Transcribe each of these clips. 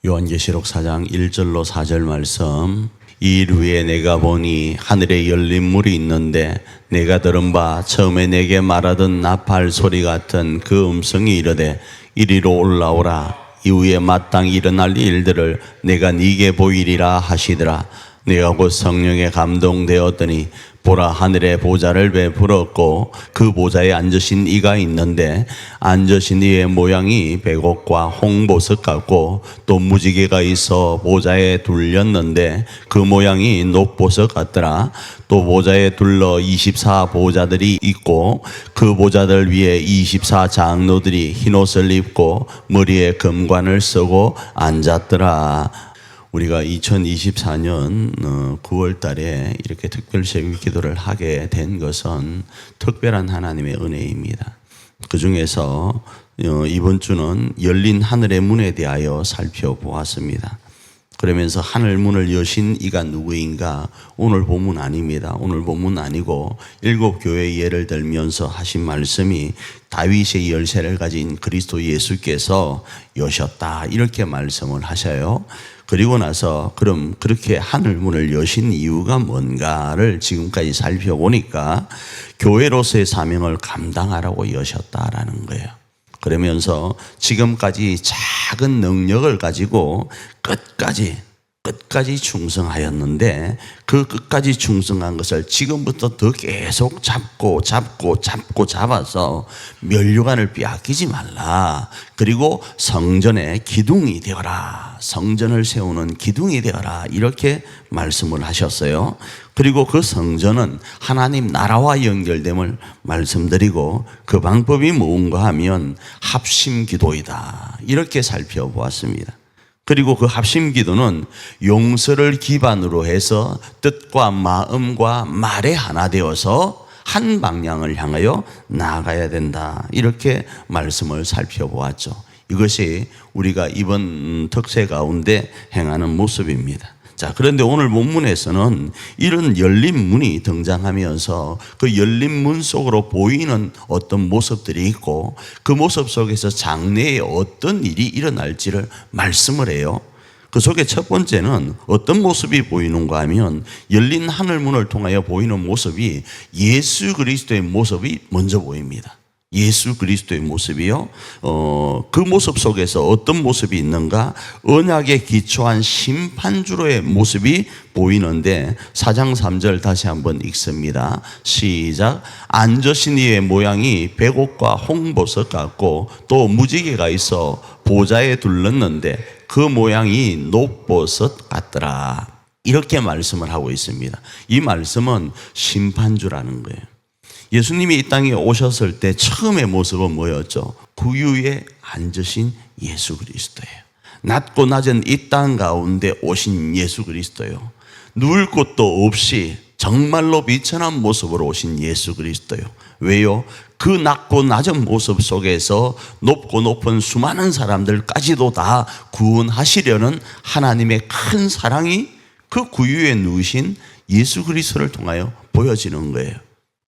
요한계시록 4장 1절로 4절 말씀. 이일 후에 내가 보니 하늘에 열린 문이 있는데 내가 들은 바 처음에 내게 말하던 나팔 소리 같은 그 음성이 이르되 이리로 올라오라. 이후에 마땅히 일어날 일들을 내가 네게 보이리라 하시더라. 내가 곧 성령에 감동되었더니 보라, 하늘에 보좌를 베풀었고 그 보좌에 앉으신 이가 있는데 앉으신 이의 모양이 백옥과 홍보석 같고 또 무지개가 있어 보좌에 둘렸는데 그 모양이 녹보석 같더라. 또 보좌에 둘러 24 보좌들이 있고 그 보좌들 위에 24 장로들이 흰옷을 입고 머리에 금관을 쓰고 앉았더라. 우리가 2024년 9월 달에 이렇게 특별 새벽 기도를 하게 된 것은 특별한 하나님의 은혜입니다. 그 중에서 이번 주는 열린 하늘의 문에 대하여 살펴보았습니다. 그러면서 하늘 문을 여신 이가 누구인가? 오늘 본문 아닙니다. 오늘 본문 아니고 7교회의 예를 들면서 하신 말씀이 다윗의 열쇠를 가진 그리스도 예수께서 여셨다, 이렇게 말씀을 하셔요. 그리고 나서 그럼 그렇게 하늘 문을 여신 이유가 뭔가를 지금까지 살펴보니까 교회로서의 사명을 감당하라고 여셨다라는 거예요. 그러면서 지금까지 작은 능력을 가지고 끝까지 충성하였는데 그 끝까지 충성한 것을 지금부터 더 계속 잡아서 면류관을 빼앗기지 말라. 그리고 성전의 기둥이 되어라. 성전을 세우는 기둥이 되어라. 이렇게 말씀을 하셨어요. 그리고 그 성전은 하나님 나라와 연결됨을 말씀드리고 그 방법이 뭔가 하면 합심기도이다, 이렇게 살펴보았습니다. 그리고 그 합심기도는 용서를 기반으로 해서 뜻과 마음과 말에 하나 되어서 한 방향을 향하여 나아가야 된다, 이렇게 말씀을 살펴보았죠. 이것이 우리가 이번 특세 가운데 행하는 모습입니다. 자, 그런데 오늘 본문에서는 이런 열린 문이 등장하면서 그 열린 문 속으로 보이는 어떤 모습들이 있고 그 모습 속에서 장래에 어떤 일이 일어날지를 말씀을 해요. 그 속에 첫 번째는 어떤 모습이 보이는가 하면 열린 하늘문을 통하여 보이는 모습이 예수 그리스도의 모습이 먼저 보입니다. 예수 그리스도의 모습이요. 그 모습 속에서 어떤 모습이 있는가? 언약에 기초한 심판주로의 모습이 보이는데 4장 3절 다시 한번 읽습니다. 시작. 앉으신 이의 모양이 백옥과 홍보석 같고 또 무지개가 있어 보좌에 둘렀는데 그 모양이 녹보석 같더라. 이렇게 말씀을 하고 있습니다. 이 말씀은 심판주라는 거예요. 예수님이 이 땅에 오셨을 때 처음의 모습은 뭐였죠? 구유에 앉으신 예수 그리스도예요. 낮고 낮은 이 땅 가운데 오신 예수 그리스도요. 누울 곳도 없이 정말로 비천한 모습으로 오신 예수 그리스도요. 왜요? 그 낮고 낮은 모습 속에서 높고 높은 수많은 사람들까지도 다 구원하시려는 하나님의 큰 사랑이 그 구유에 누우신 예수 그리스도를 통하여 보여지는 거예요.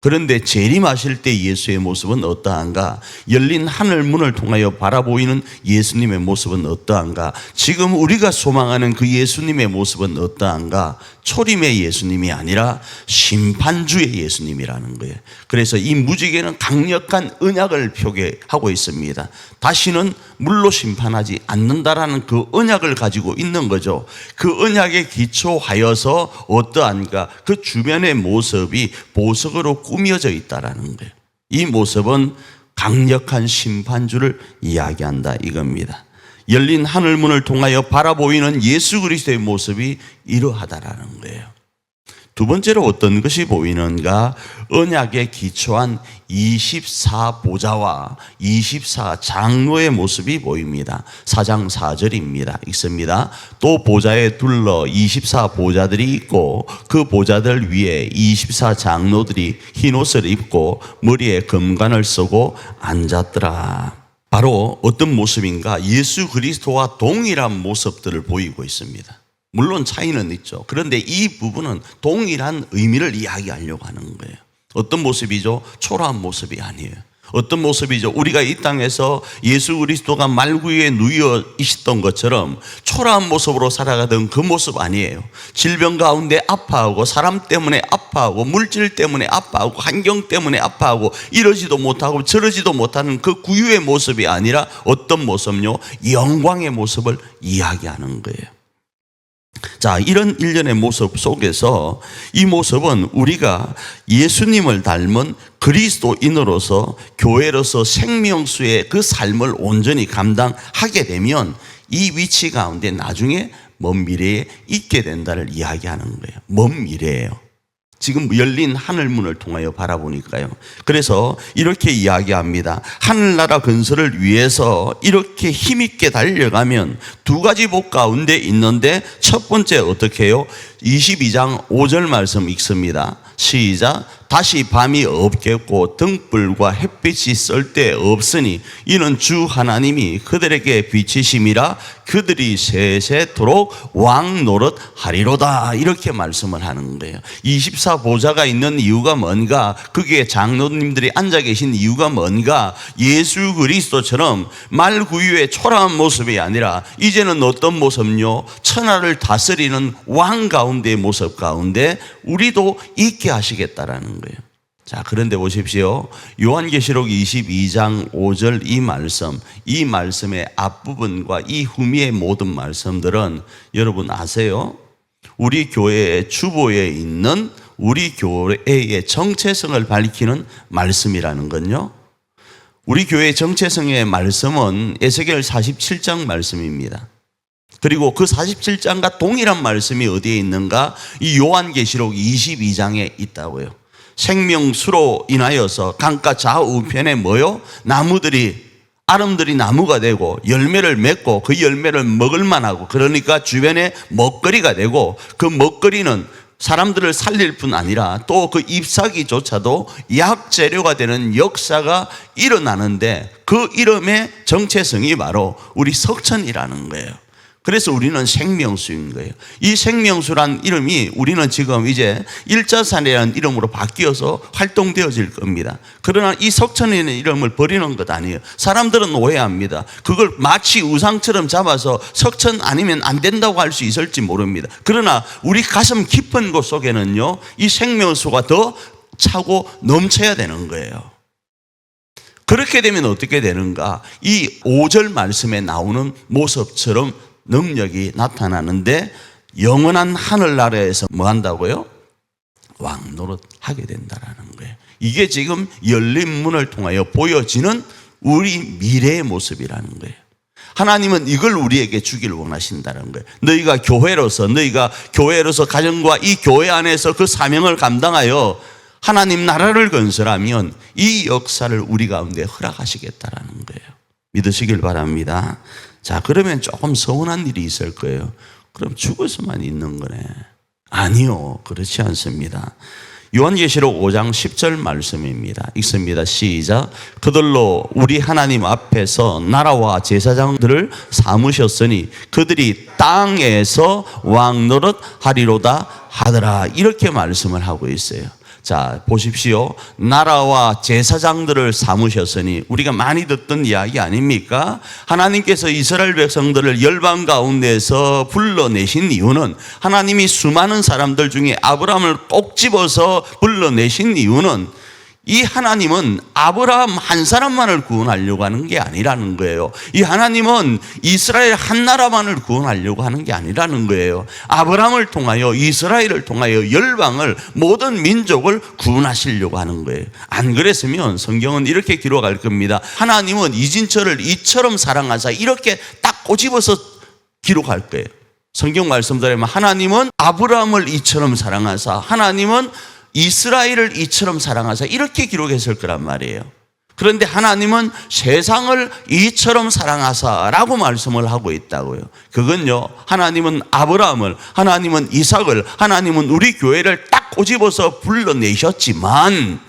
그런데 재림하실 때 예수의 모습은 어떠한가? 열린 하늘 문을 통하여 바라보이는 예수님의 모습은 어떠한가? 지금 우리가 소망하는 그 예수님의 모습은 어떠한가? 초림의 예수님이 아니라 심판주의 예수님이라는 거예요. 그래서 이 무지개는 강력한 언약을 표기하고 있습니다. 다시는 물로 심판하지 않는다라는 그 언약을 가지고 있는 거죠. 그 언약에 기초하여서 어떠한가? 그 주변의 모습이 보석으로 꾸며져 있다라는 거예요. 이 모습은 강력한 심판주를 이야기한다, 이겁니다. 열린 하늘문을 통하여 바라보이는 예수 그리스도의 모습이 이러하다라는 거예요. 두 번째로 어떤 것이 보이는가? 언약에 기초한 24 보좌와 24 장로의 모습이 보입니다. 4장 4절입니다. 읽습니다. 또 보좌에 둘러 24 보좌들이 있고 그 보좌들 위에 24 장로들이 흰옷을 입고 머리에 금관을 쓰고 앉았더라. 바로 어떤 모습인가? 예수 그리스도와 동일한 모습들을 보이고 있습니다. 물론 차이는 있죠. 그런데 이 부분은 동일한 의미를 이야기하려고 하는 거예요. 어떤 모습이죠? 초라한 모습이 아니에요. 어떤 모습이죠? 우리가 이 땅에서 예수 그리스도가 말구유에 누워 있었던 것처럼 초라한 모습으로 살아가던 그 모습 아니에요. 질병 가운데 아파하고, 사람 때문에 아파하고, 물질 때문에 아파하고, 환경 때문에 아파하고, 이러지도 못하고 저러지도 못하는 그 구유의 모습이 아니라 어떤 모습요? 영광의 모습을 이야기하는 거예요. 자, 이런 일련의 모습 속에서 이 모습은 우리가 예수님을 닮은 그리스도인으로서 교회로서 생명수의 그 삶을 온전히 감당하게 되면 이 위치 가운데 나중에 먼 미래에 있게 된다를 이야기하는 거예요. 먼 미래예요. 지금 열린 하늘문을 통하여 바라보니까요. 그래서 이렇게 이야기합니다. 하늘나라 건설을 위해서 이렇게 힘있게 달려가면 두 가지 복 가운데 있는데, 첫 번째 어떻게 해요? 22장 5절 말씀 읽습니다. 시작. 다시 밤이 없겠고 등불과 햇빛이 쓸데없으니 이는 주 하나님이 그들에게 빛이심이라 그들이 세세토록 왕 노릇 하리로다. 이렇게 말씀을 하는 거예요. 24보좌가 있는 이유가 뭔가? 그게 장로님들이 앉아 계신 이유가 뭔가? 예수 그리스도처럼 말구유의 초라한 모습이 아니라 이제는 어떤 모습요? 천하를 다스리는 왕 가운데의 모습 가운데 우리도 있게 하시겠다라는 거예요. 자, 그런데 보십시오. 요한계시록 22장 5절 이 말씀의 앞부분과 이 후미의 모든 말씀들은 여러분 아세요? 우리 교회의 주보에 있는 우리 교회의 정체성을 밝히는 말씀이라는 건요. 우리 교회의 정체성의 말씀은 에스겔 47장 말씀입니다. 그리고 그 47장과 동일한 말씀이 어디에 있는가? 이 요한계시록 22장에 있다고요. 생명수로 인하여서 강가 좌우편에 뭐요? 나무들이, 아름들이 나무가 되고 열매를 맺고 그 열매를 먹을 만하고, 그러니까 주변에 먹거리가 되고, 그 먹거리는 사람들을 살릴 뿐 아니라 또 그 잎사귀조차도 약재료가 되는 역사가 일어나는데, 그 이름의 정체성이 바로 우리 석천이라는 거예요. 그래서 우리는 생명수인 거예요. 이 생명수란 이름이 우리는 지금 이제 일자산이라는 이름으로 바뀌어서 활동되어질 겁니다. 그러나 이 석천이라는 이름을 버리는 것 아니에요. 사람들은 오해합니다. 그걸 마치 우상처럼 잡아서 석천 아니면 안 된다고 할 수 있을지 모릅니다. 그러나 우리 가슴 깊은 곳 속에는요, 이 생명수가 더 차고 넘쳐야 되는 거예요. 그렇게 되면 어떻게 되는가? 이 5절 말씀에 나오는 모습처럼 능력이 나타나는데, 영원한 하늘나라에서 뭐 한다고요? 왕 노릇 하게 된다라는 거예요. 이게 지금 열린 문을 통하여 보여지는 우리 미래의 모습이라는 거예요. 하나님은 이걸 우리에게 주기를 원하신다는 거예요. 너희가 교회로서 가정과 이 교회 안에서 그 사명을 감당하여 하나님 나라를 건설하면 이 역사를 우리 가운데 허락하시겠다라는 거예요. 믿으시길 바랍니다. 자, 그러면 조금 서운한 일이 있을 거예요. 그럼 죽어서만 있는 거네. 아니요, 그렇지 않습니다. 요한계시록 5장 10절 말씀입니다. 읽습니다. 시작. 그들로 우리 하나님 앞에서 나라와 제사장들을 삼으셨으니 그들이 땅에서 왕노릇 하리로다 하더라. 이렇게 말씀을 하고 있어요. 자, 보십시오. 나라와 제사장들을 삼으셨으니, 우리가 많이 듣던 이야기 아닙니까? 하나님께서 이스라엘 백성들을 열방 가운데서 불러내신 이유는, 하나님이 수많은 사람들 중에 아브라함을 꼭 집어서 불러내신 이유는, 이 하나님은 아브라함 한 사람만을 구원하려고 하는 게 아니라는 거예요. 이 하나님은 이스라엘 한 나라만을 구원하려고 하는 게 아니라는 거예요. 아브라함을 통하여, 이스라엘을 통하여 열방을, 모든 민족을 구원하시려고 하는 거예요. 안 그랬으면 성경은 이렇게 기록할 겁니다. 하나님은 이진철을 이처럼 사랑하사, 이렇게 딱 꼬집어서 기록할 거예요. 성경 말씀대로 하나님은 아브라함을 이처럼 사랑하사, 하나님은 이스라엘을 이처럼 사랑하사, 이렇게 기록했을 거란 말이에요. 그런데 하나님은 세상을 이처럼 사랑하사라고 말씀을 하고 있다고요. 그건요, 하나님은 아브라함을, 하나님은 이삭을, 하나님은 우리 교회를 딱 꼬집어서 불러내셨지만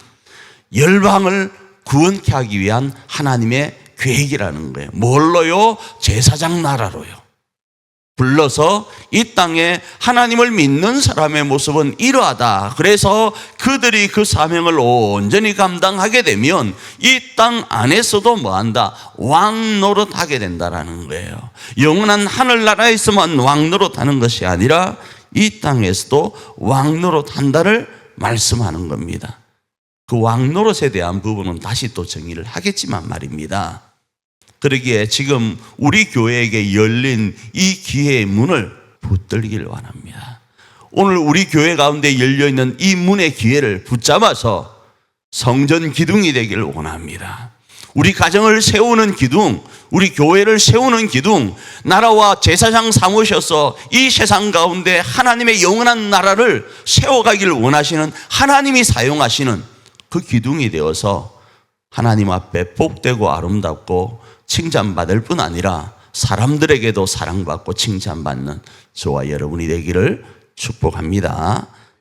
열방을 구원케 하기 위한 하나님의 계획이라는 거예요. 뭘로요? 제사장 나라로요. 불러서 이 땅에 하나님을 믿는 사람의 모습은 이러하다. 그래서 그들이 그 사명을 온전히 감당하게 되면 이 땅 안에서도 뭐한다? 왕 노릇하게 된다라는 거예요. 영원한 하늘나라에서만 왕 노릇하는 것이 아니라 이 땅에서도 왕 노릇한다를 말씀하는 겁니다. 그 왕 노릇에 대한 부분은 다시 또 정의를 하겠지만 말입니다. 그러기에 지금 우리 교회에게 열린 이 기회의 문을 붙들기를 원합니다. 오늘 우리 교회 가운데 열려있는 이 문의 기회를 붙잡아서 성전 기둥이 되기를 원합니다. 우리 가정을 세우는 기둥, 우리 교회를 세우는 기둥, 나라와 제사장 삼으셔서 이 세상 가운데 하나님의 영원한 나라를 세워가기를 원하시는 하나님이 사용하시는 그 기둥이 되어서 하나님 앞에 복되고 아름답고 칭찬받을 뿐 아니라 사람들에게도 사랑받고 칭찬받는 저와 여러분이 되기를 축복합니다.